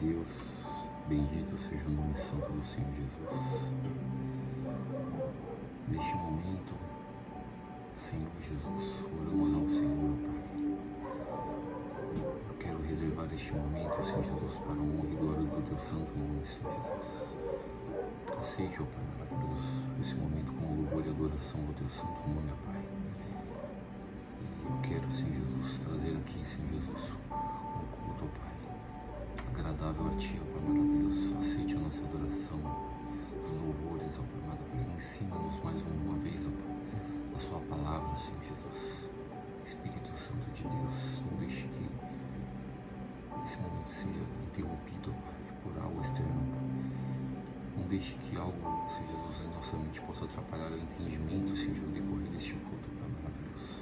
Deus, bendito seja o nome santo do Senhor Jesus. Neste momento, Senhor Jesus, oramos ao Senhor, Pai. Eu quero reservar este momento, Senhor Jesus, para a honra e glória do Teu santo nome, Senhor Jesus. Aceite, ó Pai maravilhoso, esse momento com louvor e adoração ao Teu santo nome, ó Pai. E eu quero, Senhor Jesus, trazer aqui, Senhor Jesus, um culto, ó Pai, agradável a Ti, ó Pai maravilhoso. Aceite a nossa adoração, os louvores, ó Pai maravilhoso. Ensina-nos mais uma vez, ó Pai, a Sua palavra, Senhor Jesus. Espírito Santo de Deus, não deixe que esse momento seja interrompido, ó Pai, por algo externo, ó Pai. Não deixe que algo, Senhor Jesus, em nossa mente possa atrapalhar o entendimento, Senhor Jesus, decorrer deste culto, Pai maravilhoso.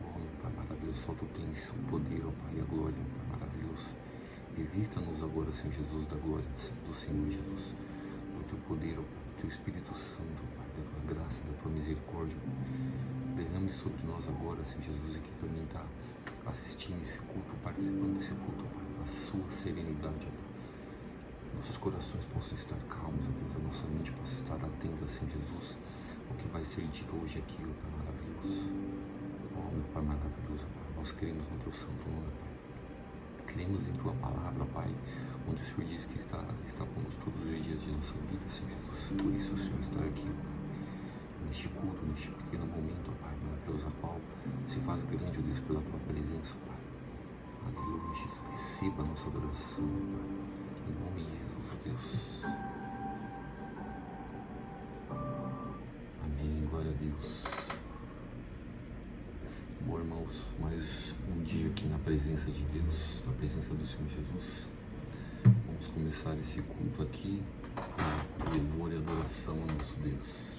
Oh, Pai maravilhoso, só Tu tens o poder, ó Pai, e a glória, Pai maravilhoso. Revista-nos agora, Senhor Jesus, da glória do Senhor Jesus, do Teu poder, ó Pai, do Teu Espírito Santo, ó Pai, da Tua graça, da Tua misericórdia. Derrame sobre nós agora, Senhor Jesus, e que também está assistindo esse culto, participando desse culto, ó Pai, a Sua serenidade, ó Pai. Nossos corações possam estar calmos, ó Deus, a nossa mente possa estar atenta, Senhor Jesus, ao que vai ser dito hoje aqui, ó Pai maravilhoso. Ó meu Pai maravilhoso, Pai, nós cremos no Teu santo nome, Pai. Cremos em Tua palavra, Pai, onde o Senhor diz que está conosco todos os dias de nossa vida, Senhor Jesus. Por isso o Senhor está aqui, neste culto, neste pequeno momento, Pai maravilhoso, a qual se faz grande, ó Deus, pela Tua presença, Pai. Aleluia, Jesus, receba a nossa adoração, Pai, em nome de Jesus, ó Deus. Amém, glória a Deus. Bom, irmãos, mais um dia aqui na presença de Deus, na presença do Senhor Jesus. Vamos começar esse culto aqui com louvor e adoração ao nosso Deus.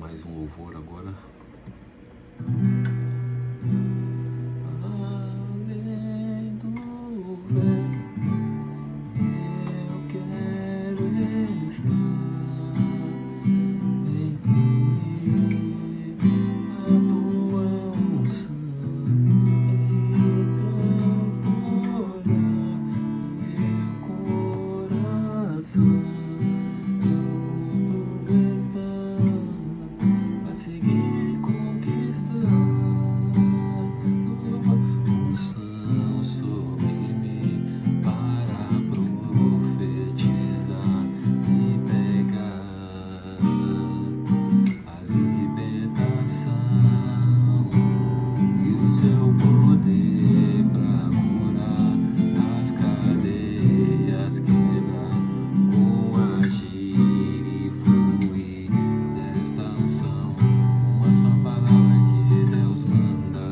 mais um louvor agora. Além do véu, eu quero estar em fluir a tua unção e transbordar meu coração. Seguir conquistar unção sobre mim para profetizar e pegar a libertação e o seu poder para curar as cadeias, quebrar com agir e fluir desta unção. Uma só palavra que Deus manda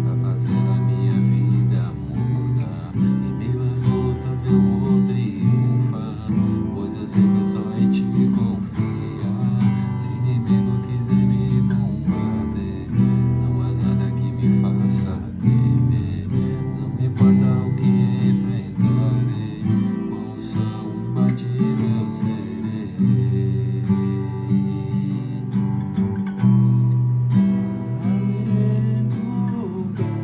vai fazer a minha vida mudar. Em meio às lutas eu vou triunfar, pois eu sei que é só em ti confiar. Se o inimigo quiser me combater, não há nada que me faça temer. Não me importa o que enfrentarei, com unção imbatível serei. Além do véu,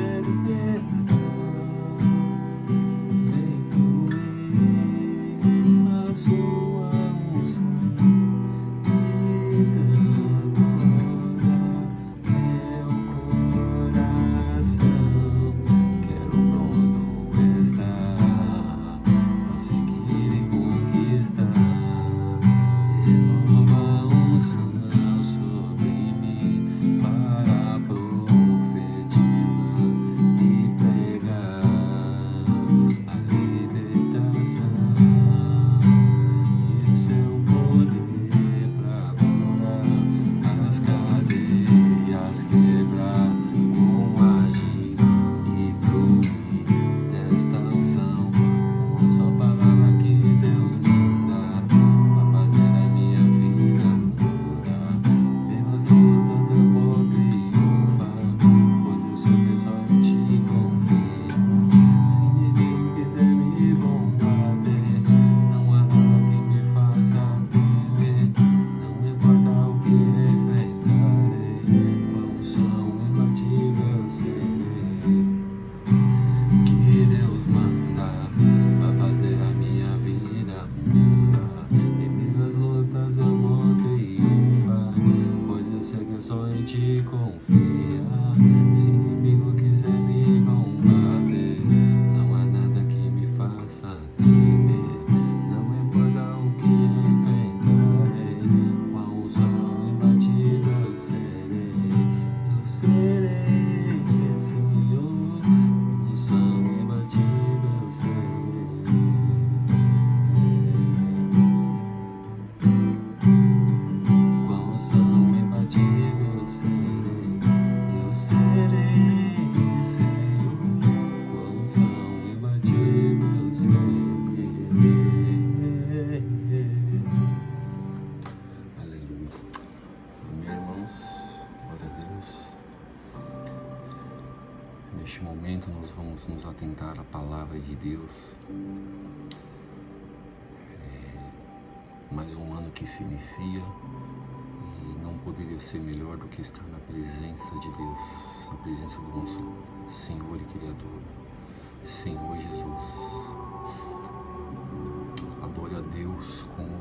eu quero estar, vem fluir a sua unção e transbordar meu coração. Quero pronto estar a seguir e conquistar. Renova a unção sobre mim para profetizar e pregar a libertação e o seu poder para curar as cadeias, quebrar com agir e fluir desta unção. Uma só palavra que Deus manda vai fazer a minha vida mudar. Pelas lutas eu vou triunfar, pois eu sei que só em ti confio. Se o inimigo quiser me combater, não há nada que me faça temer. Não importa o que enfrentarei, com unção imbatível serei. Que Deus manda vai fazer a minha vida mudar. Em meio às lutas eu vou triunfar, pois eu sei que é só em ti confiar. Se o inimigo quiser me combater, não há nada que me faça temer. Não importa o que enfrentarei, com a unção imbatível serei. Eu serei, Senhor, unção imbatível serei. Com a unção imbatível serei. Eu serei, Senhor, com a unção imbatível serei. Aleluia. Amém, irmãos. Glória a Deus. Neste momento nós vamos nos atentar à palavra de Deus. Mais um ano que se inicia e não poderia ser melhor do que estar na presença de Deus, na presença do nosso Senhor e Criador, Senhor Jesus. Adore a Deus como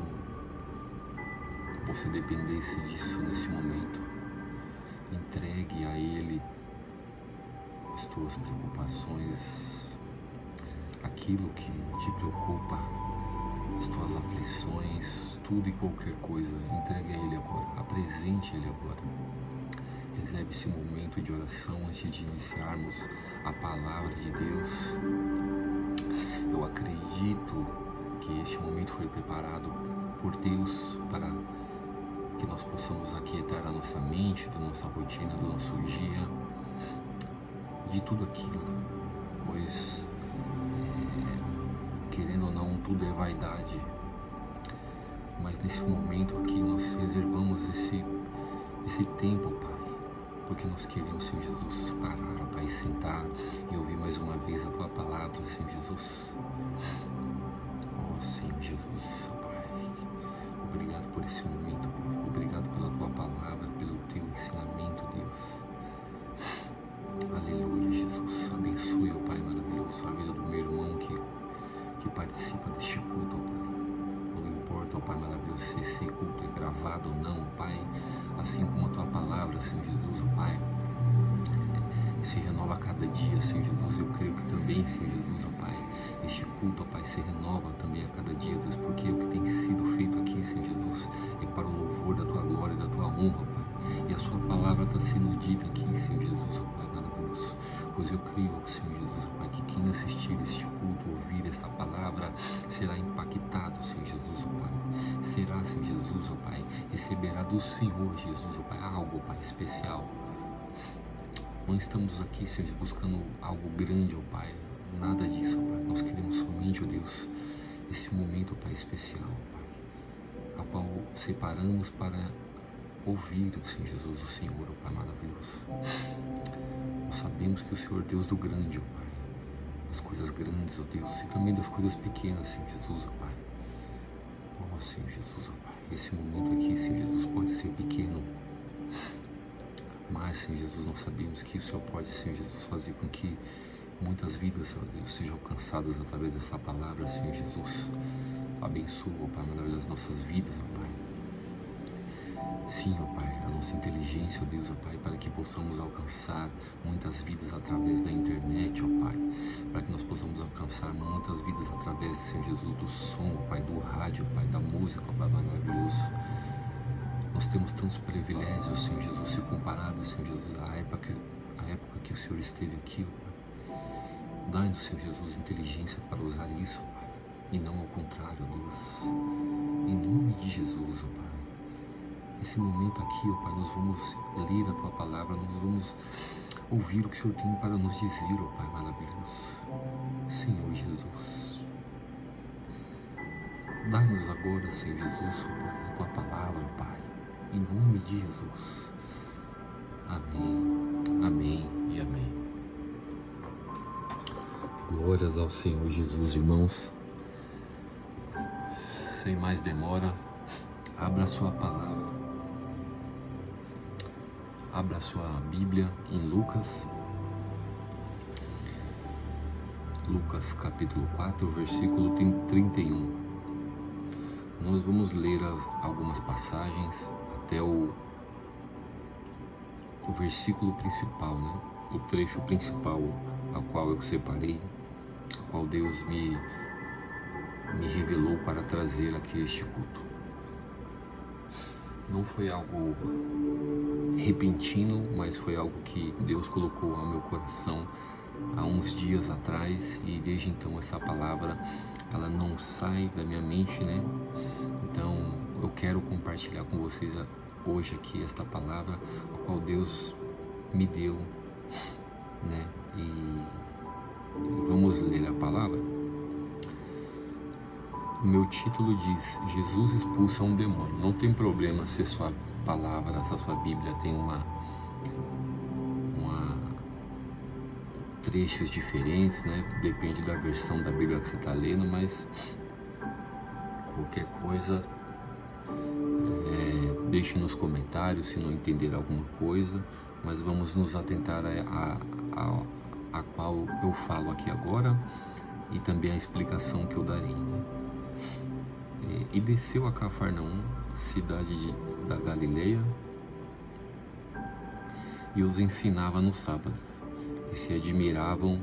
você dependesse disso nesse momento. Entregue a Ele as tuas preocupações, aquilo que te preocupa, as tuas aflições, tudo e qualquer coisa. Entregue a Ele agora, apresente Ele agora. Reserve esse momento de oração antes de iniciarmos a palavra de Deus. Eu acredito que este momento foi preparado por Deus para que nós possamos aquietar a nossa mente, da nossa rotina, do nosso dia, de tudo aquilo, pois querendo ou não, tudo é vaidade, mas nesse momento aqui nós reservamos esse tempo, Pai, porque nós queremos, Senhor Jesus, parar, Pai, sentar e ouvir mais uma vez a Tua palavra, Senhor Jesus. Ó Senhor Jesus, Pai, obrigado por esse momento, Pai. Obrigado pela Tua palavra, pelo Teu ensinamento, Deus. Aleluia, Jesus. Abençoe, ó Pai maravilhoso, a vida do meu irmão que participa deste culto, ó Pai. Não importa, ó Pai maravilhoso, se esse culto é gravado ou não, ó Pai, assim como a Tua palavra, Senhor Jesus, ó Pai, se renova a cada dia, Senhor Jesus. Eu creio que também, Senhor Jesus, ó Pai, este culto, ó Pai, se renova também a cada dia, Deus, porque o que tem sido feito aqui, Senhor Jesus, é para o louvor da Tua glória e da Tua honra, ó Pai. E a Sua palavra está sendo dita aqui, Senhor Jesus, ó Pai maravilhoso. Pois eu creio, Senhor Jesus, ó Pai, que quem assistir este culto, ouvir esta palavra, será impactado, Senhor Jesus, ó Pai. Será, Senhor Jesus, ó Pai, receberá do Senhor Jesus, ó Pai, algo, ó Pai, especial. Não estamos aqui, Senhor, buscando algo grande, ó Pai. Nada disso, ó Pai. Nós queremos somente, ó Deus, esse momento, ó Pai, especial, ó Pai, a qual separamos para ouvir, Senhor Jesus, o Senhor, ó Pai maravilhoso. Nós sabemos que o Senhor é Deus do grande, ó Pai, das coisas grandes, ó Deus, e também das coisas pequenas, Senhor Jesus, ó Pai. Ó Senhor Jesus, ó Pai, esse momento aqui, Senhor Jesus, pode ser pequeno, mas, Senhor Jesus, nós sabemos que o Senhor pode, Senhor Jesus, fazer com que muitas vidas, ó Deus, sejam alcançadas através dessa palavra, Senhor Jesus. Abençoa, ó Pai maravilhoso, as nossas vidas, ó Pai. Sim, ó Pai, a nossa inteligência, ó Deus, ó Pai, para que possamos alcançar muitas vidas através da internet, ó Pai, para que nós possamos alcançar muitas vidas através, Senhor Jesus, do som, ó Pai, do rádio, ó Pai, da música, ó Pai maravilhoso. Nós temos tantos privilégios, Senhor Jesus, se comparado, Senhor Jesus, à época que o Senhor esteve aqui, ó Pai. Dá-nos, Senhor Jesus, inteligência para usar isso, ó Pai, e não ao contrário, ó Deus. Em nome de Jesus, ó Pai. Nesse momento aqui, ó Pai, nós vamos ler a Tua palavra, nós vamos ouvir o que o Senhor tem para nos dizer, ó Pai maravilhoso. Senhor Jesus, dá-nos agora, Senhor Jesus, ó Pai, a Tua palavra, ó Pai, em nome de Jesus. Amém, amém e amém. Glórias ao Senhor Jesus, irmãos. Sem mais demora, abra a sua palavra. Abra a sua Bíblia em Lucas capítulo 4, versículo 31. Nós vamos ler algumas passagens até o versículo principal, né? O trecho principal ao qual eu separei, ao qual Deus me revelou para trazer aqui este culto. Não foi algo repentino, mas foi algo que Deus colocou ao meu coração há uns dias atrás, e desde então essa palavra, ela não sai da minha mente, né? Então eu quero compartilhar com vocês hoje aqui esta palavra, a qual Deus me deu, né? E vamos ler a palavra. O meu título diz: Jesus expulsa um demônio. Não tem problema se a sua palavra, se a sua Bíblia tem trechos diferentes, né? Depende da versão da Bíblia que você está lendo, mas qualquer coisa, deixe nos comentários se não entender alguma coisa, mas vamos nos atentar a qual eu falo aqui agora e também a explicação que eu darei, né? E desceu a Cafarnaum, cidade da Galileia, e os ensinava no sábado, e se admiravam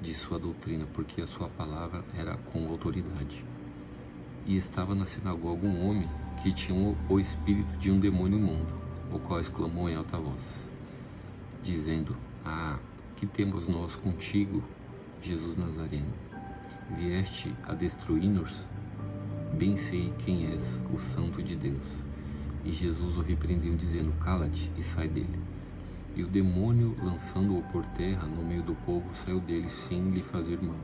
de sua doutrina, porque a sua palavra era com autoridade. E estava na sinagoga um homem que tinha o espírito de um demônio imundo, o qual exclamou em alta voz, dizendo: que temos nós contigo, Jesus Nazareno? Vieste a destruir-nos? Bem sei quem és, o Santo de Deus. E Jesus o repreendeu, dizendo: cala-te e sai dele. E o demônio, lançando-o por terra no meio do povo, saiu dele sem lhe fazer mal.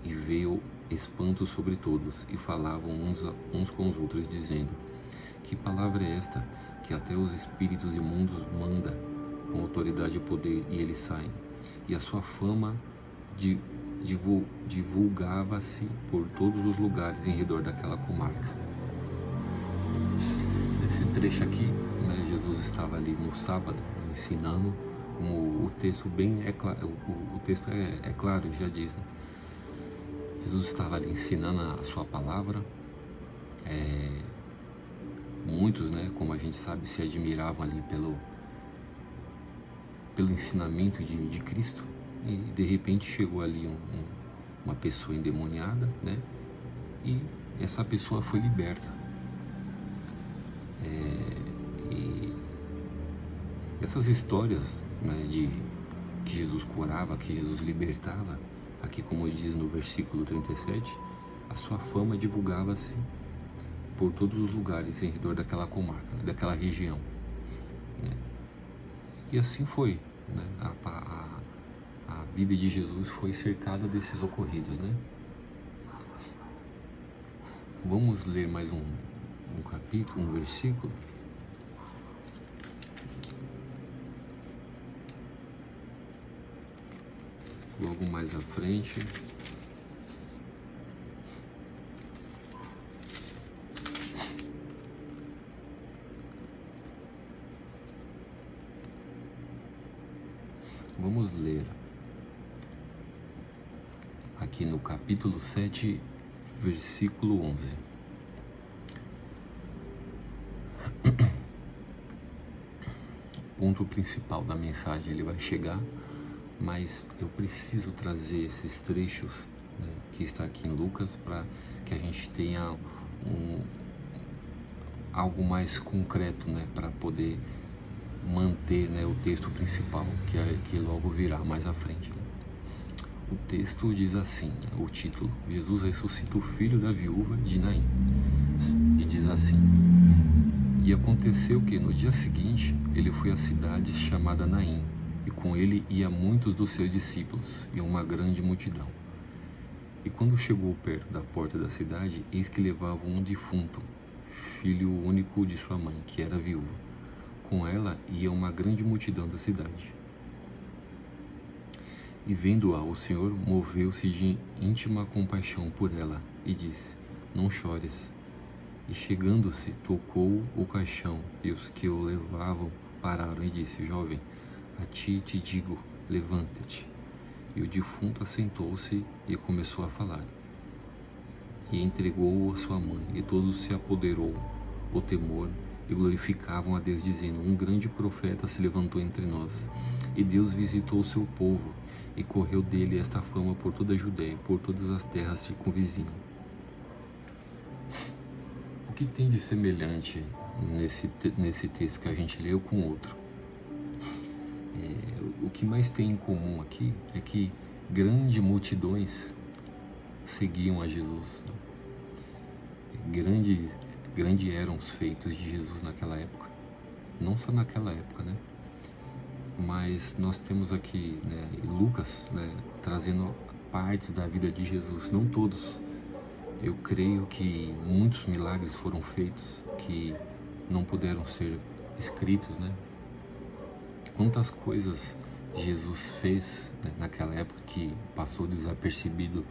E veio espanto sobre todos, e falavam uns com os outros, dizendo: que palavra é esta, que até os espíritos imundos manda com autoridade e poder, e eles saem? E a sua fama divulgava-se por todos os lugares em redor daquela comarca. Nesse trecho aqui, né, Jesus estava ali no sábado, ensinando, como o texto o texto é claro, já diz, né? Jesus estava ali ensinando a sua palavra. Muitos, né, como a gente sabe, se admiravam ali pelo ensinamento de Cristo, e de repente chegou ali uma pessoa endemoniada, né, e essa pessoa foi liberta. E essas histórias, né, que Jesus curava, que Jesus libertava, aqui como diz no versículo 37, a sua fama divulgava-se por todos os lugares em redor daquela comarca, daquela região, né? E assim foi, né? A vida de Jesus foi cercada desses ocorridos, né? Vamos ler mais um capítulo, um versículo. Logo mais à frente. Vamos ler aqui no capítulo 7, versículo 11. O ponto principal da mensagem ele vai chegar, mas eu preciso trazer esses trechos, né, que está aqui em Lucas, para que a gente tenha algo mais concreto, né, para poder manter, né, o texto principal, que logo virá mais à frente, né? O texto diz assim, né, o título: Jesus ressuscita o filho da viúva de Naim. E diz assim: e aconteceu que no dia seguinte ele foi à cidade chamada Naim, e com ele ia muitos dos seus discípulos e uma grande multidão. E quando chegou perto da porta da cidade, eis que levavam um defunto, filho único de sua mãe, que era viúva. Com ela ia uma grande multidão da cidade. E vendo-a, o Senhor moveu-se de íntima compaixão por ela e disse: não chores. E chegando-se, tocou o caixão, e os que o levavam pararam e disse: jovem, a ti te digo, levanta-te. E o defunto assentou-se e começou a falar. E entregou-o a sua mãe, e todos se apoderou o temor, e glorificavam a Deus, dizendo: um grande profeta se levantou entre nós, e Deus visitou o seu povo, e correu dele esta fama por toda a Judéia, por todas as terras circunvizinhas. O que tem de semelhante nesse texto que a gente leu com outro? O que mais tem em comum aqui é que grandes multidões seguiam a Jesus. Grande eram os feitos de Jesus naquela época. Não só naquela época, né? Mas nós temos aqui, né, Lucas, né, trazendo partes da vida de Jesus, não todos. Eu creio que muitos milagres foram feitos que não puderam ser escritos, né? Quantas coisas Jesus fez, né, naquela época que passou desapercebido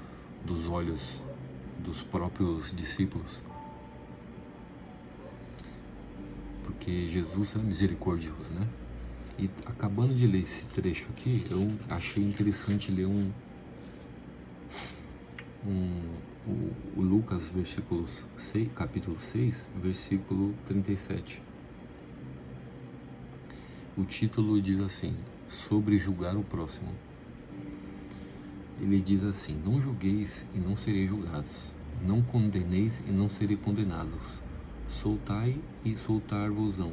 dos olhos dos próprios discípulos. Porque Jesus é misericordioso, né? E acabando de ler esse trecho aqui, eu achei interessante ler o Lucas, capítulo 6, versículo 37. O título diz assim: sobre julgar o próximo. Ele diz assim: não julgueis e não sereis julgados, não condeneis e não sereis condenados, soltai e soltar-vos-ão,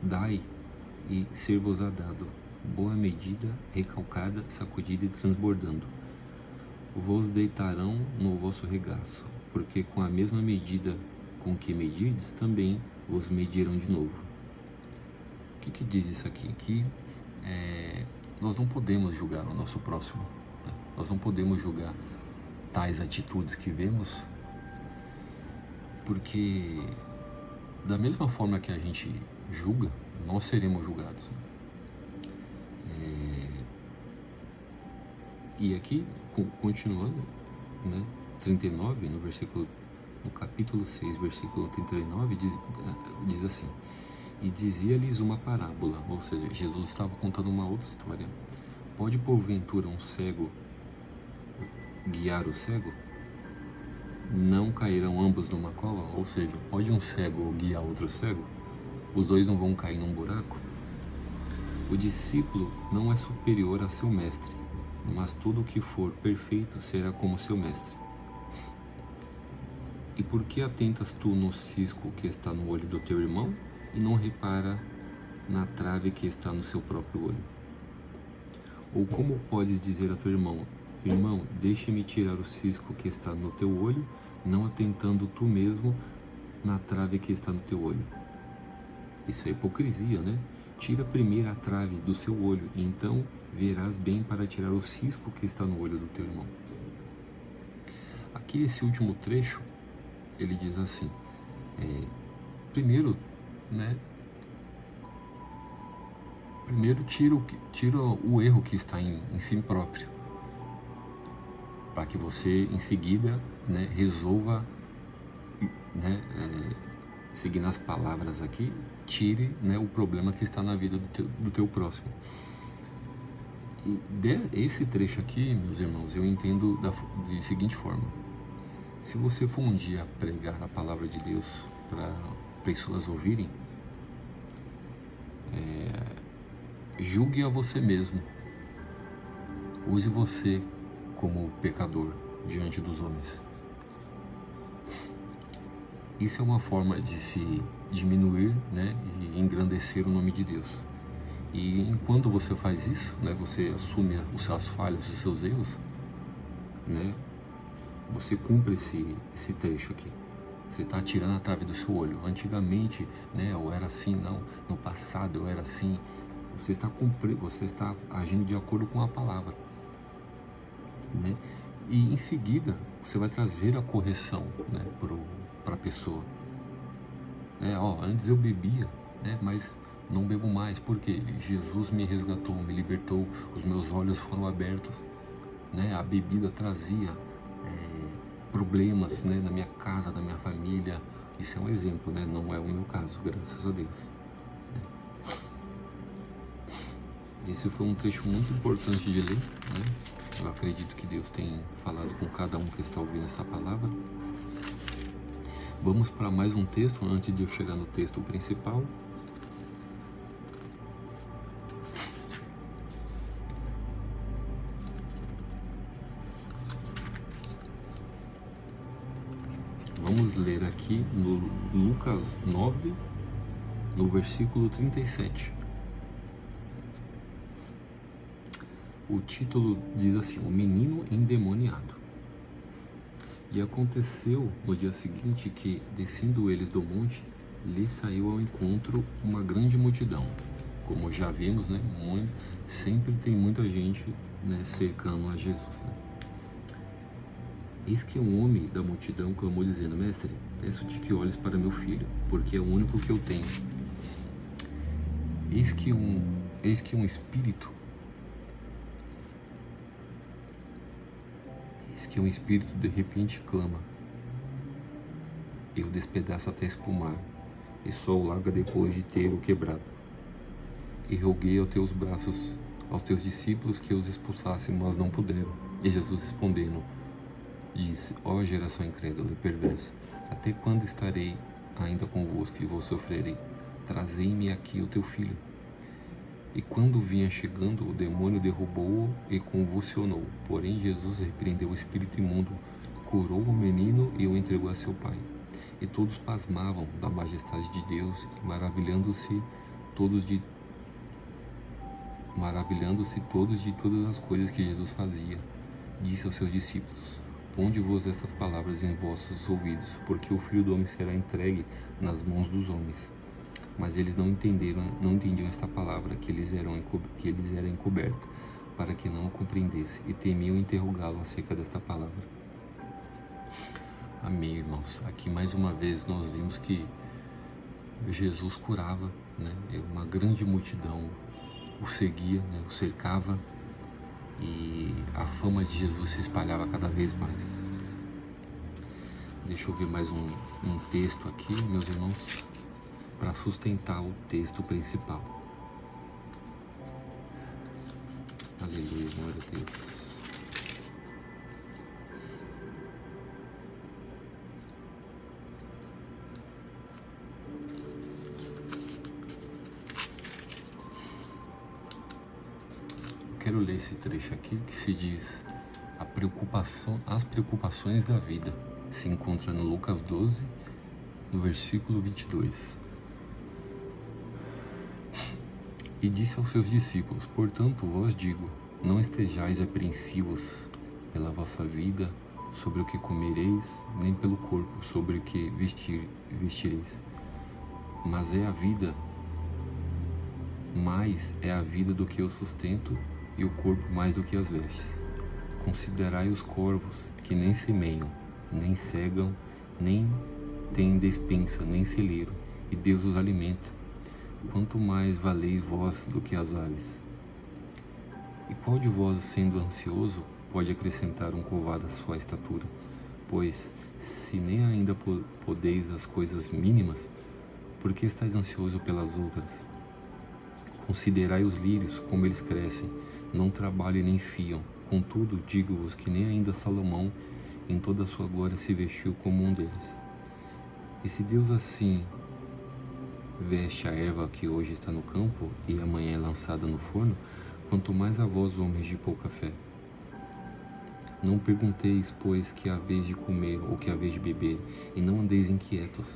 dai e ser-vos-á dado, boa medida, recalcada, sacudida e transbordando. Vos deitarão no vosso regaço, porque com a mesma medida com que medirdes, também vos medirão de novo. O que diz isso aqui? Que nós não podemos julgar o nosso próximo, né? Nós não podemos julgar tais atitudes que vemos, porque da mesma forma que a gente julga, nós seremos julgados. E aqui, continuando, né, 39, no capítulo 6, versículo 39, diz assim: e dizia-lhes uma parábola, ou seja, Jesus estava contando uma outra história. Pode porventura um cego guiar o cego? Não cairão ambos numa cova? Ou seja, pode um cego guiar outro cego? Os dois não vão cair num buraco? O discípulo não é superior a seu mestre, mas tudo o que for perfeito será como seu mestre. E por que atentas tu no cisco que está no olho do teu irmão e não repara na trave que está no seu próprio olho? Ou como podes dizer a teu irmão: irmão, deixe-me tirar o cisco que está no teu olho, não atentando tu mesmo na trave que está no teu olho? Isso é hipocrisia, né? Tira primeiro a trave do seu olho, e então verás bem para tirar o cisco que está no olho do teu irmão. Aqui, esse último trecho, ele diz assim, primeiro, né? Primeiro tira o erro que está em si próprio, para que você em seguida, né, resolva, né, seguindo as palavras aqui, tire, né, o problema que está na vida do teu próximo. E esse trecho aqui, meus irmãos, eu entendo de seguinte forma: se você for um dia pregar a palavra de Deus para pessoas ouvirem, julgue a você mesmo. Use você como pecador diante dos homens. Isso é uma forma de se diminuir, né, e engrandecer o nome de Deus. E enquanto você faz isso, né, você assume as suas falhas, os seus erros, né, você cumpre esse trecho aqui. Você está tirando a trave do seu olho. Antigamente, né, eu era assim, não. No passado eu era assim. Você está agindo de acordo com a palavra, né? E em seguida você vai trazer a correção, né, para a pessoa, né? Antes eu bebia, né, mas não bebo mais, porque Jesus me resgatou, me libertou, os meus olhos foram abertos, né? A bebida trazia problemas, né, na minha casa, na minha família. Isso é um exemplo, né? Não é o meu caso, graças a Deus. Esse foi um trecho muito importante de ler, né? Eu acredito que Deus tem falado com cada um que está ouvindo essa palavra. Vamos para mais um texto, antes de eu chegar no texto principal. Vamos ler aqui no Lucas 9, no versículo 37. O título diz assim: o menino endemoniado. E aconteceu no dia seguinte que, descendo eles do monte, lhe saiu ao encontro uma grande multidão. Como já vimos, né, sempre tem muita gente, né, cercando a Jesus, né? Eis que um homem da multidão clamou dizendo: mestre, peço-te que olhes para meu filho, porque é o único que eu tenho. Eis que um espírito de repente clama, eu despedaço até espumar, e só o larga depois de ter o quebrado. E roguei aos teus braços, aos teus discípulos, que os expulsassem, mas não puderam. E Jesus respondendo, disse: ó geração incrédula e perversa, até quando estarei ainda convosco e vos sofrerei? Trazei-me aqui o teu filho. E quando vinha chegando, o demônio derrubou-o e convulsionou. Porém Jesus repreendeu o espírito imundo, curou o menino e o entregou a seu pai. E todos pasmavam da majestade de Deus, e maravilhando-se todos de todas as coisas que Jesus fazia. Disse aos seus discípulos: ponde-vos estas palavras em vossos ouvidos, porque o Filho do Homem será entregue nas mãos dos homens. Mas eles não entendiam esta palavra, que eles eram encoberta, para que não o compreendesse, e temiam interrogá-lo acerca desta palavra. Amém, irmãos. Aqui mais uma vez nós vimos que Jesus curava, né? Uma grande multidão o seguia, né? O cercava, e a fama de Jesus se espalhava cada vez mais. Deixa eu ver mais um texto aqui, meus irmãos, para sustentar o texto principal. Aleluia, glória a Deus. Quero ler esse trecho aqui que se diz: as preocupações da vida. Se encontra no Lucas 12, no versículo 22. E disse aos seus discípulos: portanto vos digo, não estejais apreensivos pela vossa vida, sobre o que comereis, nem pelo corpo, sobre o que vestireis. Mas é a vida do que o sustento, e o corpo mais do que as vestes. Considerai os corvos, que nem semeiam, nem cegam, nem têm despensa, nem celeiro, e Deus os alimenta. Quanto mais valeis vós do que as aves. E qual de vós, sendo ansioso, pode acrescentar um côvado à sua estatura? Pois, se nem ainda podeis as coisas mínimas, por que estáis ansioso pelas outras? Considerai os lírios, como eles crescem, não trabalham nem fiam. Contudo, digo-vos que nem ainda Salomão, em toda a sua glória, se vestiu como um deles. E se Deus assim veste a erva que hoje está no campo e amanhã é lançada no forno, quanto mais a vós, homens de pouca fé. Não pergunteis, pois, que haveis de comer ou que haveis de beber, e não andeis inquietos,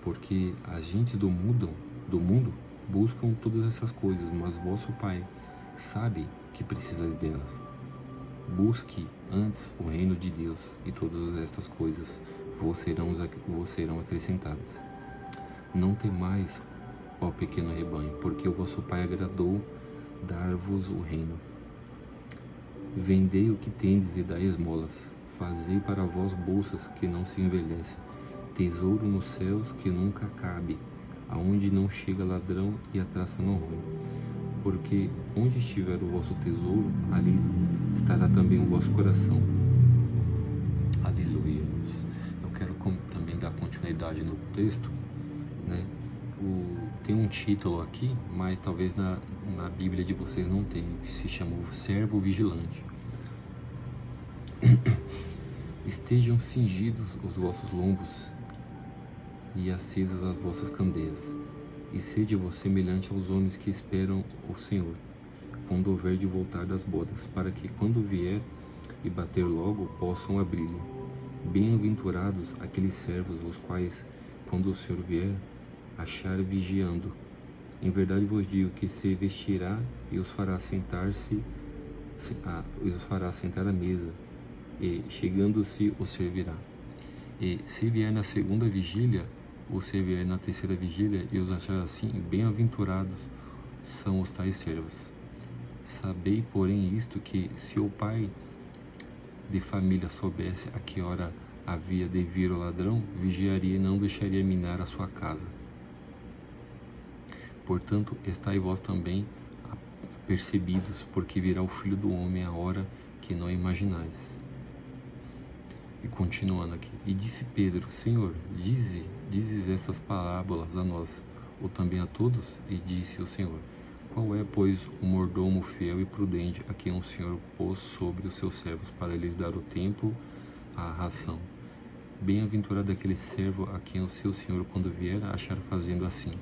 porque as gentes do mundo buscam todas essas coisas, mas vosso Pai sabe que precisais delas. Busque antes o reino de Deus, e todas estas coisas vos serão acrescentadas. Não temais, ó pequeno rebanho, porque o vosso Pai agradou dar-vos o reino. Vendei o que tendes e dai esmolas. Fazei para vós bolsas que não se envelhecem, tesouro nos céus que nunca cabe, aonde não chega ladrão e a traça não rói. Porque onde estiver o vosso tesouro, ali estará também o vosso coração. Aleluia. Eu quero também dar continuidade no texto, né? Tem um título aqui, mas talvez na Bíblia de vocês não tenha, que se chama o servo vigilante. Estejam cingidos os vossos lombos e acesas as vossas candeias, e sede vos semelhante aos homens que esperam o Senhor, quando houver de voltar das bodas, para que, quando vier e bater logo, possam abrir-lhe. Bem-aventurados aqueles servos, os quais, quando o Senhor vier, achar vigiando. Em verdade vos digo que se vestirá e os fará sentar à mesa, e chegando-se os servirá. E se vier na segunda vigília, ou se vier na terceira vigília, e os achar assim, bem-aventurados são os tais servos. Sabei, porém, isto, que se o pai de família soubesse a que hora havia de vir o ladrão, vigiaria e não deixaria minar a sua casa. Portanto, estai vós também apercebidos, porque virá o Filho do Homem a hora que não imaginais. E continuando aqui: e disse Pedro: Senhor, dizes essas parábolas a nós, ou também a todos? E disse o Senhor: qual é, pois, o mordomo fiel e prudente a quem o Senhor pôs sobre os seus servos para lhes dar o tempo, a ração? Bem-aventurado aquele servo a quem o seu Senhor, quando vier, achar fazendo assim.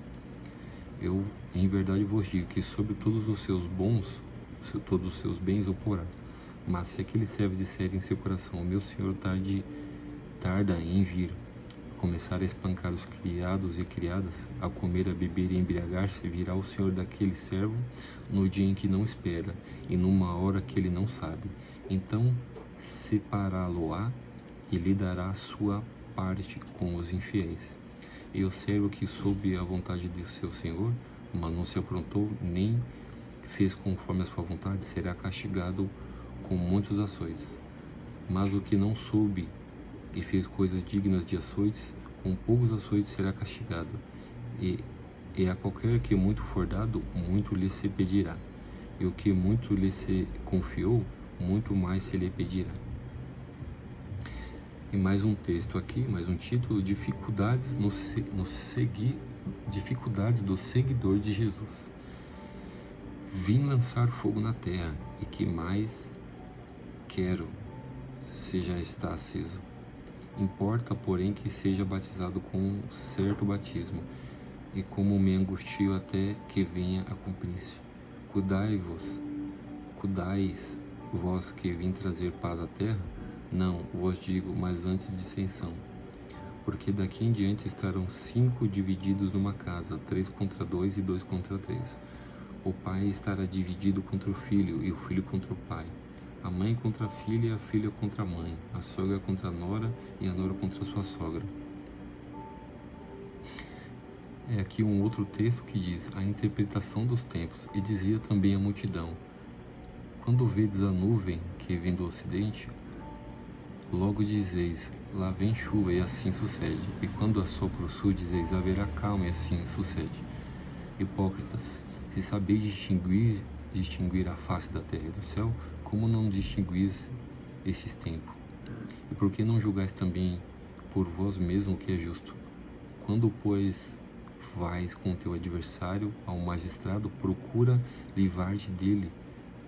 Eu, em verdade, vos digo que sobre todos os seus bens o porá. Mas se aquele servo disser em seu coração: o meu Senhor tarda em vir, começar a espancar os criados e criadas, a comer, a beber e embriagar-se, virá o Senhor daquele servo no dia em que não espera, e numa hora que ele não sabe. Então separá-lo-á e lhe dará a sua parte com os infiéis. E o servo que soube a vontade de seu Senhor, mas não se aprontou, nem fez conforme a sua vontade, será castigado com muitos açoites. Mas o que não soube e fez coisas dignas de açoites, com poucos açoites será castigado. E a qualquer que muito for dado, muito lhe se pedirá. E o que muito lhe se confiou, muito mais se lhe pedirá. E mais um texto aqui, mais um título: dificuldades dificuldades do seguidor de Jesus. Vim lançar fogo na terra, e que mais quero se já está aceso. Importa, porém, que seja batizado com um certo batismo, e como me angustio até que venha a cumprir-se. Cuidais vós que vim trazer paz à terra? Não, vos digo, mas antes dissensão. Porque daqui em diante estarão 5 divididos numa casa, 3 contra 2 e 2 contra 3. O pai estará dividido contra o filho, e o filho contra o pai. A mãe contra a filha, e a filha contra a mãe. A sogra contra a nora, e a nora contra a sua sogra. É aqui um outro texto que diz a interpretação dos tempos, e dizia também a multidão: quando vedes a nuvem que vem do ocidente, logo dizeis, lá vem chuva, e assim sucede. E quando assopra o sul, dizeis, haverá calma, e assim sucede. Hipócritas, se sabeis distinguir a face da terra e do céu, como não distinguis estes tempos? E por que não julgais também por vós mesmo o que é justo? Quando, pois, vais com teu adversário ao magistrado, procura livrar-te dele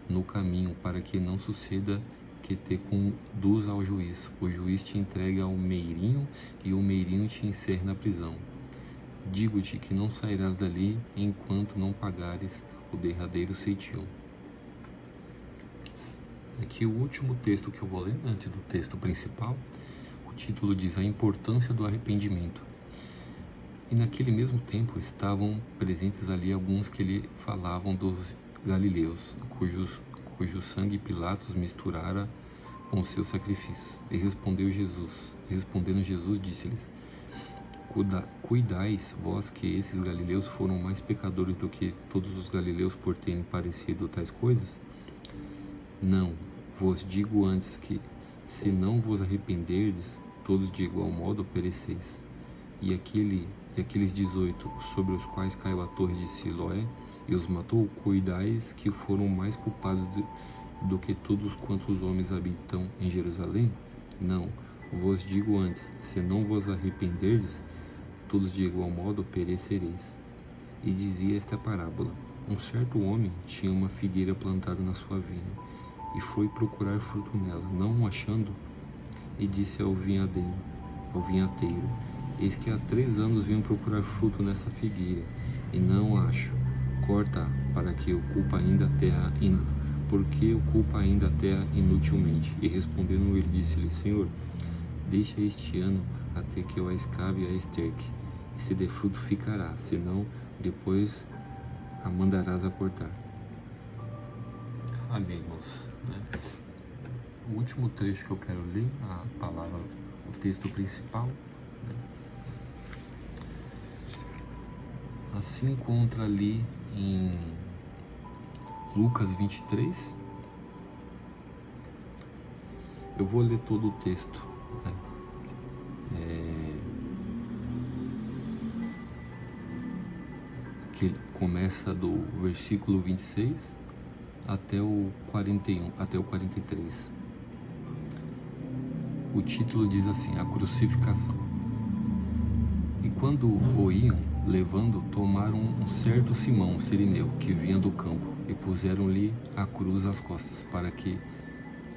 no caminho, para que não suceda que te conduz ao juiz. O juiz te entrega ao meirinho, e o meirinho te encerra na prisão. Digo-te que não sairás dali enquanto não pagares o derradeiro ceitil. Aqui o último texto que eu vou ler, antes do texto principal. O título diz a importância do arrependimento. E naquele mesmo tempo estavam presentes ali alguns que lhe falavam dos galileus, cujo sangue Pilatos misturara com os seus sacrifícios. E respondendo Jesus, disse-lhes: Cuidais vós que esses galileus foram mais pecadores do que todos os galileus por terem parecido tais coisas? Não, vos digo antes que, se não vos arrependerdes, todos de igual modo pereceis. E aqueles 18, sobre os quais caiu a torre de Siloé e os matou, cuidais que foram mais culpados do que todos quantos homens habitam em Jerusalém? Não, vos digo antes, se não vos arrependerdes, todos de igual modo perecereis. E dizia esta parábola: um certo homem tinha uma figueira plantada na sua vinha, e foi procurar fruto nela, não achando, e disse ao vinhateiro: eis que há 3 anos venho procurar fruto nessa figueira, e não acho. Corta, para que ocupa ainda a terra, porque ocupa ainda a terra inutilmente. E respondendo ele, disse-lhe: Senhor, deixa este ano até que eu a escave e a esterque, e se der fruto ficará, senão depois a mandarás a cortar. Amigos, né? O último trecho que eu quero ler, a palavra, o texto principal, né? Se encontra ali em Lucas 23. Eu vou ler todo o texto, né? Que começa do versículo 26 até o 41, até o 43. O título diz assim: a crucificação. E quando o iam levando, tomaram um certo Simão Cirineu, que vinha do campo, e puseram-lhe a cruz às costas, para que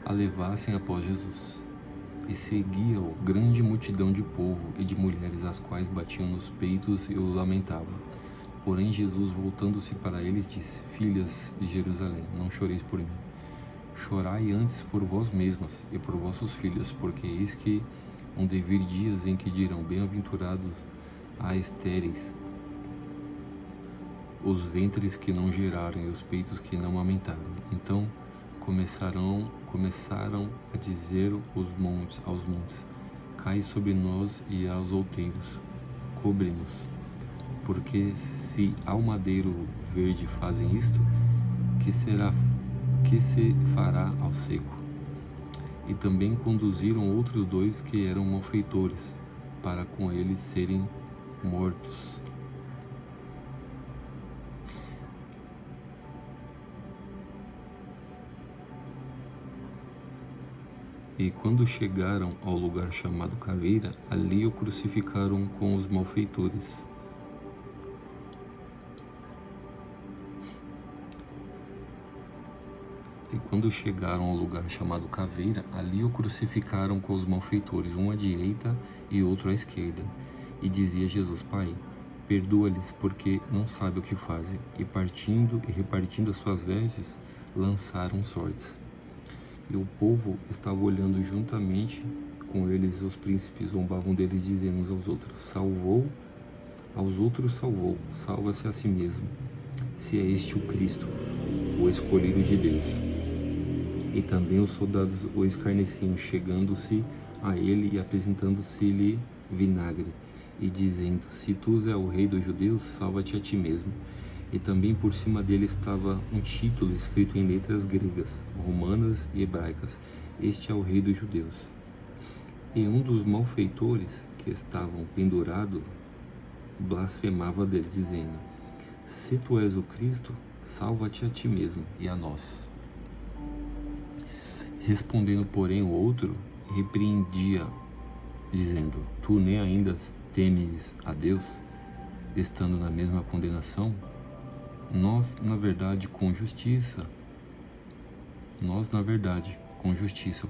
a levassem após Jesus. E seguia-o grande multidão de povo e de mulheres, as quais batiam nos peitos e o lamentavam. Porém Jesus, voltando-se para eles, disse: Filhas de Jerusalém, não choreis por mim. Chorai antes por vós mesmas e por vossos filhos, porque eis que hão de vir dias em que dirão: bem-aventurados a estéreis, os ventres que não geraram e os peitos que não amamentaram. Então começaram a dizer aos montes: cai sobre nós, e aos outeiros: cobre-nos. Porque se ao madeiro verde fazem isto, que se fará ao seco? E também conduziram outros 2 que eram malfeitores, para com eles serem mortos. E quando chegaram ao lugar chamado Caveira, ali o crucificaram com os malfeitores. E quando chegaram ao lugar chamado Caveira, ali o crucificaram com os malfeitores, um à direita e outro à esquerda. E dizia Jesus: Pai, perdoa-lhes, porque não sabem o que fazem. E partindo e repartindo as suas vestes, lançaram sortes. E o povo estava olhando juntamente com eles. Os príncipes zombavam deles, dizendo uns aos outros: salvou, salva-se a si mesmo, se é este o Cristo, o escolhido de Deus. E também os soldados o escarneciam, chegando-se a ele e apresentando-se-lhe vinagre, e dizendo: se tu és o rei dos judeus, salva-te a ti mesmo. E também por cima dele estava um título escrito em letras gregas, romanas e hebraicas: este é o rei dos judeus. E um dos malfeitores que estavam pendurados blasfemava deles, dizendo: se tu és o Cristo, salva-te a ti mesmo e a nós. Respondendo, porém, o outro repreendia, dizendo: tu nem ainda temes a Deus, estando na mesma condenação? Nós, na verdade, com justiça,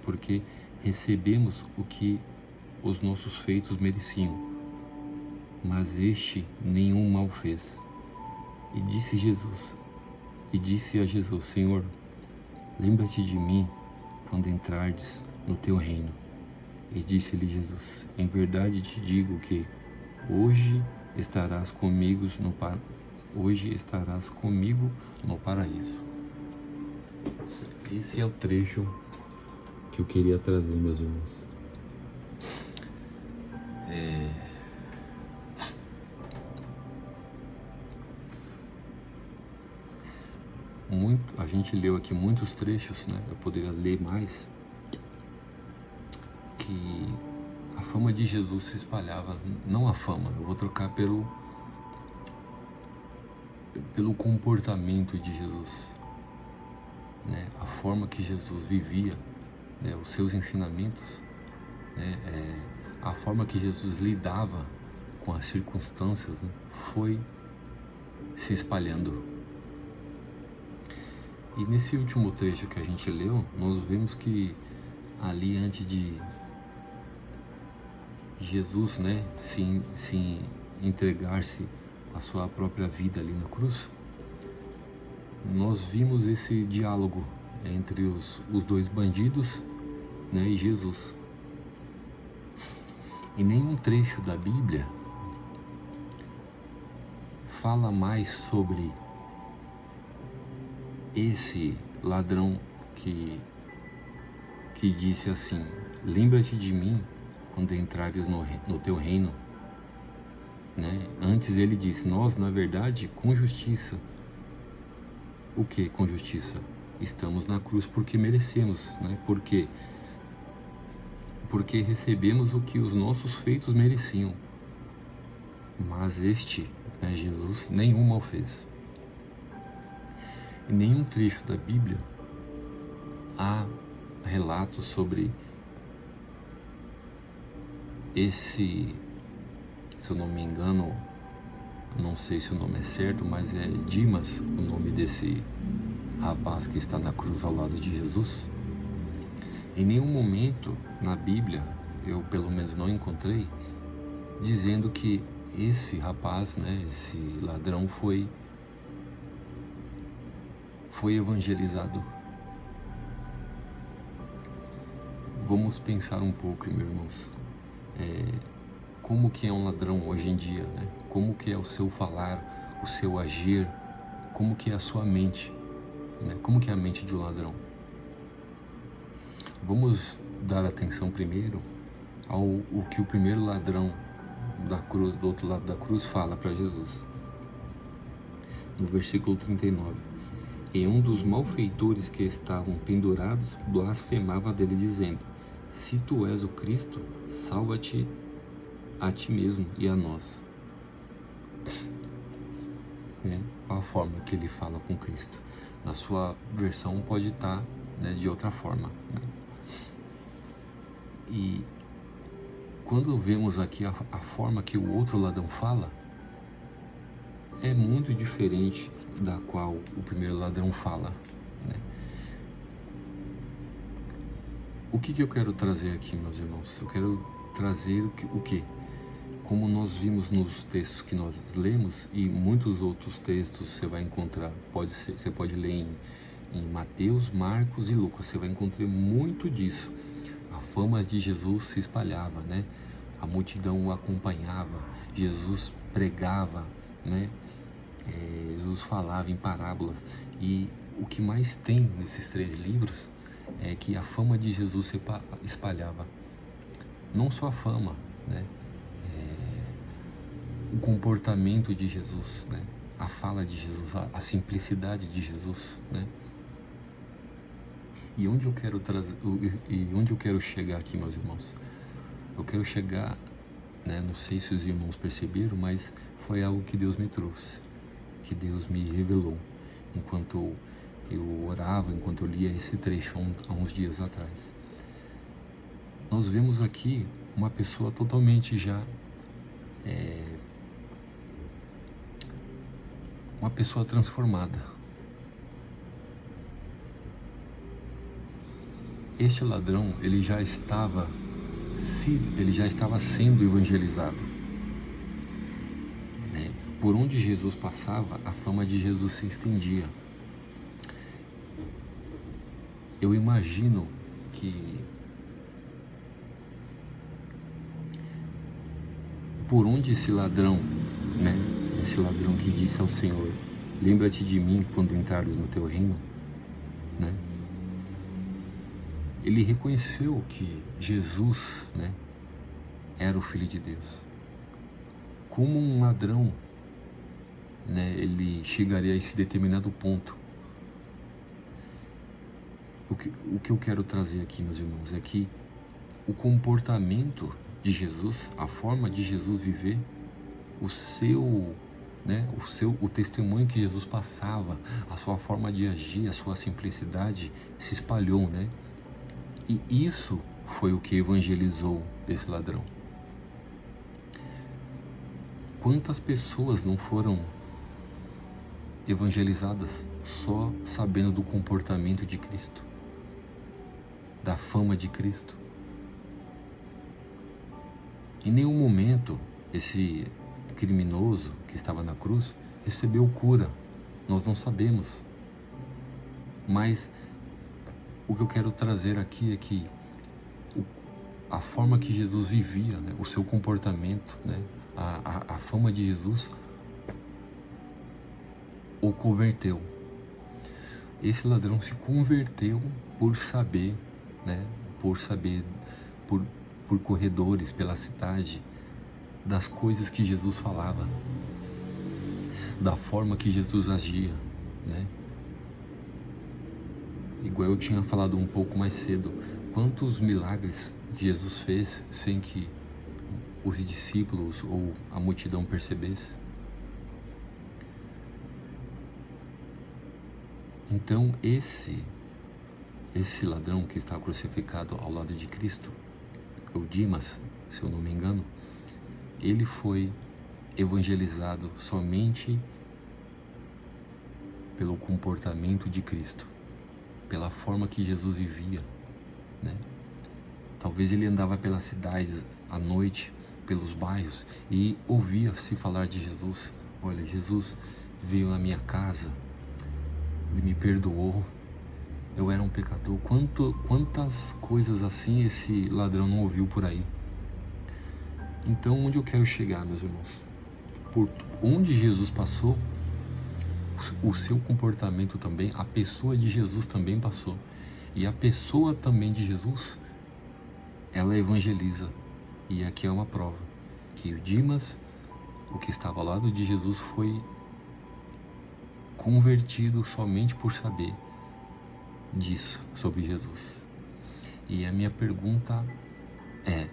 porque recebemos o que os nossos feitos mereciam, mas este nenhum mal fez. E disse a Jesus: Senhor, lembra-te de mim quando entrardes no teu reino. E disse-lhe Jesus: em verdade te digo que hoje estarás comigo no paraíso. Esse é o trecho que eu queria trazer, meus irmãos. A gente leu aqui muitos trechos, né? Eu poderia ler mais. Que a fama de Jesus se espalhava, não a fama, eu vou trocar pelo comportamento de Jesus, né? A forma que Jesus vivia, né? Os seus ensinamentos, né? A forma que Jesus lidava com as circunstâncias, né? Foi se espalhando. E nesse último trecho que a gente leu, nós vemos que ali, antes de Jesus, né, se entregar-se a sua própria vida ali na cruz, nós vimos esse diálogo entre os 2 bandidos, né, e Jesus. E nenhum trecho da Bíblia fala mais sobre esse ladrão que disse assim: lembra-te de mim quando entrares no teu reino, né? Antes ele disse: nós, na verdade, com justiça. O que com justiça? Estamos na cruz porque merecemos, né? Porque recebemos o que os nossos feitos mereciam. Mas este, né, Jesus, nenhum mal fez. Em nenhum trecho da Bíblia há relatos sobre esse, se eu não me engano, não sei se o nome é certo, mas é Dimas, o nome desse rapaz que está na cruz ao lado de Jesus. Em nenhum momento na Bíblia, eu pelo menos não encontrei, dizendo que esse rapaz, né, esse ladrão foi evangelizado. Vamos pensar um pouco, meus irmãos, como que é um ladrão hoje em dia, né? Como que é o seu falar, o seu agir, como que é a sua mente, né? Como que é a mente de um ladrão? Vamos dar atenção primeiro ao que o primeiro ladrão da cruz, do outro lado da cruz, fala para Jesus. No versículo 39. E um dos malfeitores que estavam pendurados blasfemava dele, dizendo: se tu és o Cristo, salva-te a ti mesmo e a nós. Né? Qual a forma que ele fala com Cristo? Na sua versão pode estar, né, de outra forma. Né? E quando vemos aqui a forma que o outro ladrão fala, é muito diferente da qual o primeiro ladrão fala. Né? O que eu quero trazer aqui, meus irmãos? Eu quero trazer o quê? Como nós vimos nos textos que nós lemos, e muitos outros textos você vai encontrar, você pode ler em Mateus, Marcos e Lucas, você vai encontrar muito disso. A fama de Jesus se espalhava, né? A multidão o acompanhava, Jesus pregava, né? Jesus falava em parábolas. E o que mais tem nesses 3 livros é que a fama de Jesus se espalhava. Não só a fama, né? O comportamento de Jesus, né? A fala de Jesus, a simplicidade de Jesus, né? E onde eu quero chegar aqui, meus irmãos? Eu quero chegar, né? Não sei se os irmãos perceberam, mas foi algo que Deus me trouxe, que Deus me revelou enquanto eu orava, enquanto eu lia esse trecho há uns dias atrás. Nós vemos aqui uma pessoa totalmente já uma pessoa transformada. Este ladrão, ele já estava sendo evangelizado, né? Por onde Jesus passava, a fama de Jesus se estendia. Eu imagino que por onde esse ladrão, né? Esse ladrão que disse ao Senhor: lembra-te de mim quando entrares no teu reino, né? Ele reconheceu que Jesus, né, era o Filho de Deus. Como um ladrão, né, ele chegaria a esse determinado ponto. O que eu quero trazer aqui, meus irmãos, é que o comportamento de Jesus, a forma de Jesus viver, o testemunho que Jesus passava, a sua forma de agir, a sua simplicidade se espalhou, né? E isso foi o que evangelizou esse ladrão. Quantas pessoas não foram evangelizadas só sabendo do comportamento de Cristo, da fama de Cristo? Em nenhum momento esse criminoso que estava na cruz recebeu cura. Nós não sabemos. Mas o que eu quero trazer aqui é que a forma que Jesus vivia, né, o seu comportamento, né, a fama de Jesus o converteu. Esse ladrão se converteu por saber, né, por corredores, pela cidade, das coisas que Jesus falava, da forma que Jesus agia, né? Igual eu tinha falado um pouco mais cedo, quantos milagres que Jesus fez sem que os discípulos ou a multidão percebesse. Então esse ladrão que está crucificado ao lado de Cristo, o Dimas, se eu não me engano, ele foi evangelizado somente pelo comportamento de Cristo, pela forma que Jesus vivia, né? Talvez ele andava pelas cidades à noite, pelos bairros, e ouvia-se falar de Jesus. Olha, Jesus veio na minha casa, ele me perdoou, eu era um pecador. Quantas coisas assim esse ladrão não ouviu por aí? Então, onde eu quero chegar, meus irmãos? Por onde Jesus passou, o seu comportamento também, a pessoa de Jesus também passou. E a pessoa também de Jesus, ela evangeliza. E aqui é uma prova que o Dimas, o que estava ao lado de Jesus, foi convertido somente por saber disso, sobre Jesus. E a minha pergunta é: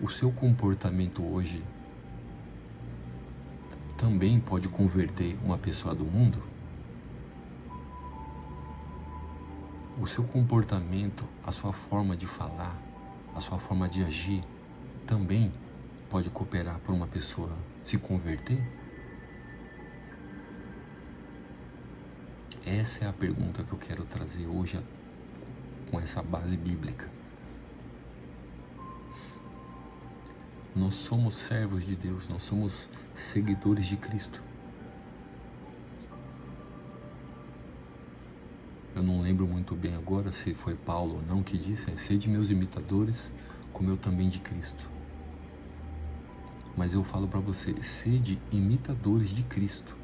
o seu comportamento hoje também pode converter uma pessoa do mundo? O seu comportamento, a sua forma de falar, a sua forma de agir também pode cooperar para uma pessoa se converter? Essa é a pergunta que eu quero trazer hoje com essa base bíblica. Nós somos servos de Deus, nós somos seguidores de Cristo. Eu não lembro muito bem agora se foi Paulo ou não que disse: sede meus imitadores, como eu também de Cristo. Mas eu falo para você, sede imitadores de Cristo,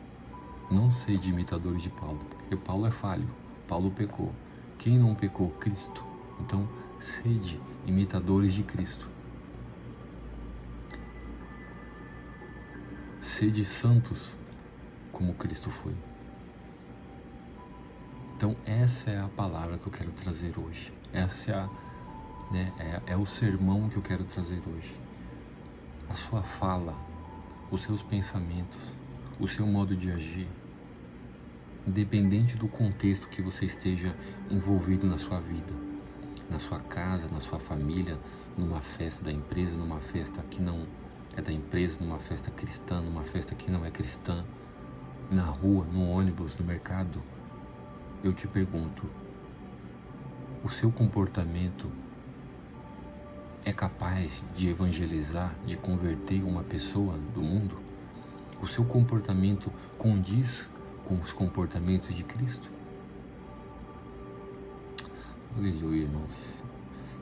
não sede imitadores de Paulo, porque Paulo é falho, Paulo pecou. Quem não pecou? Cristo. Então, sede imitadores de Cristo. Sede santos, como Cristo foi. Então, essa é a palavra que eu quero trazer hoje. Essa é o sermão que eu quero trazer hoje. A sua fala, os seus pensamentos, o seu modo de agir, independente do contexto que você esteja envolvido na sua vida, na sua casa, na sua família, numa festa da empresa, numa festa que não é da empresa, numa festa cristã, numa festa que não é cristã, na rua, no ônibus, no mercado, eu te pergunto, o seu comportamento é capaz de evangelizar, de converter uma pessoa do mundo? O seu comportamento condiz com os comportamentos de Cristo? Aleluia, irmãos.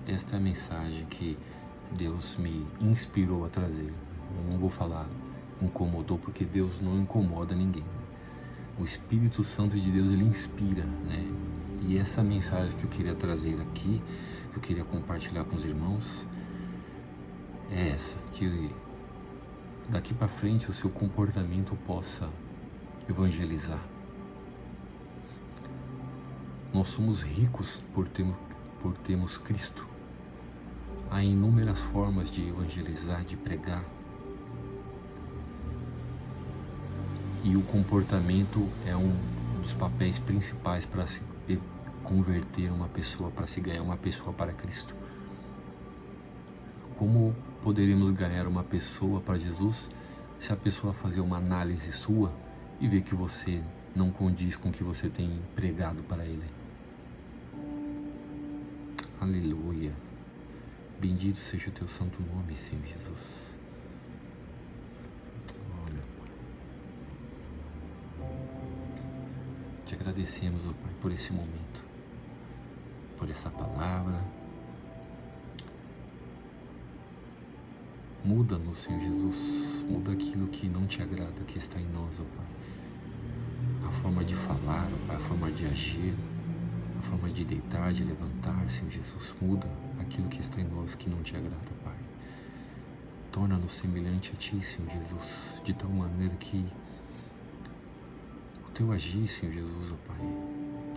Esta é a mensagem que Deus me inspirou a trazer. Eu não vou falar incomodou, porque Deus não incomoda ninguém. O Espírito Santo de Deus, ele inspira, né? E essa mensagem que eu queria trazer aqui, que eu queria compartilhar com os irmãos, é essa, que daqui para frente o seu comportamento possa evangelizar. Nós somos ricos por termos Cristo. Há inúmeras formas de evangelizar, de pregar. E o comportamento é um dos papéis principais para se converter uma pessoa, para se ganhar uma pessoa para Cristo. Como poderemos ganhar uma pessoa para Jesus se a pessoa fazer uma análise sua e ver que você não condiz com o que você tem pregado para ele? Aleluia. Bendito seja o teu santo nome, Senhor Jesus. Oh, meu Pai. Te agradecemos, ó Pai, por esse momento, por essa palavra. Muda-nos, Senhor Jesus. Muda aquilo que não te agrada, que está em nós, ó Pai. A forma de falar, ó Pai, a forma de agir, a forma de deitar, de levantar, Senhor Jesus. Muda aquilo que está em nós que não te agrada, Pai. Torna-nos semelhante a Ti, Senhor Jesus, de tal maneira que o Teu agir, Senhor Jesus, ó Pai,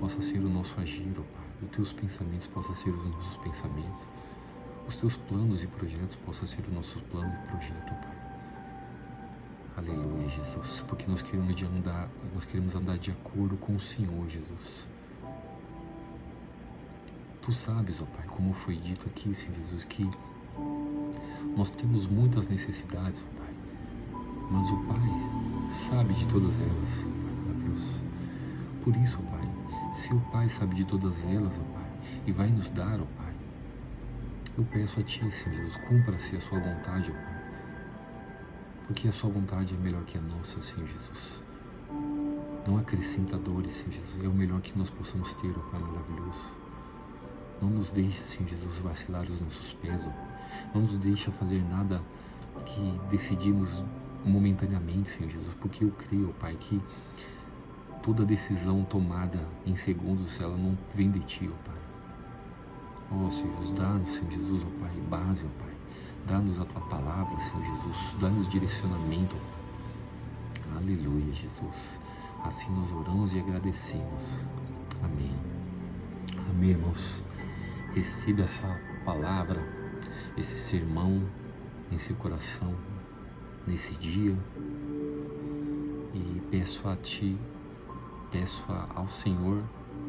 possa ser o nosso agir, ó Pai. Os Teus pensamentos possam ser os nossos pensamentos. Os Teus planos e projetos possam ser o nosso plano e projeto, Pai. Aleluia, Jesus, porque nós queremos andar de acordo com o Senhor, Jesus. Tu sabes, ó Pai, como foi dito aqui, Senhor Jesus, que nós temos muitas necessidades, ó Pai, mas o Pai sabe de todas elas, Pai maravilhoso. Por isso, ó Pai, se o Pai sabe de todas elas, ó Pai, e vai nos dar, ó Pai, eu peço a Ti, Senhor Jesus, cumpra-se a Sua vontade, ó Pai, porque a Sua vontade é melhor que a nossa, Senhor Jesus. Não acrescenta dores, Senhor Jesus, é o melhor que nós possamos ter, ó Pai maravilhoso. Não nos deixe, Senhor Jesus, vacilar os nossos pés, ó. Não nos deixe fazer nada que decidimos momentaneamente, Senhor Jesus, porque eu creio, ó Pai, que toda decisão tomada em segundos, ela não vem de Ti, ó Pai. Ó Senhor Jesus, dá-nos, Senhor Jesus, ó Pai, base, ó Pai. Dá-nos a Tua palavra, Senhor Jesus. Dá-nos direcionamento, ó Pai. Aleluia, Jesus. Assim nós oramos e agradecemos. Amém. Amém, irmãos. Receba essa palavra, esse sermão em seu coração, nesse dia. E peço ao Senhor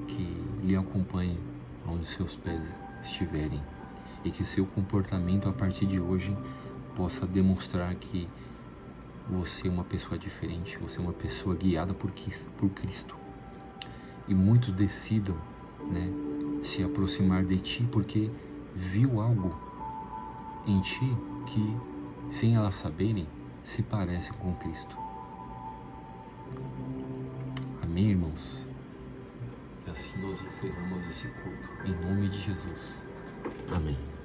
que lhe acompanhe onde seus pés estiverem. E que seu comportamento a partir de hoje possa demonstrar que você é uma pessoa diferente, você é uma pessoa guiada por Cristo. E muitos decidam, se aproximar de ti porque viu algo em ti que, sem elas saberem, se parece com Cristo. Amém, irmãos? E assim nós encerramos esse culto. Em nome de Jesus. Amém.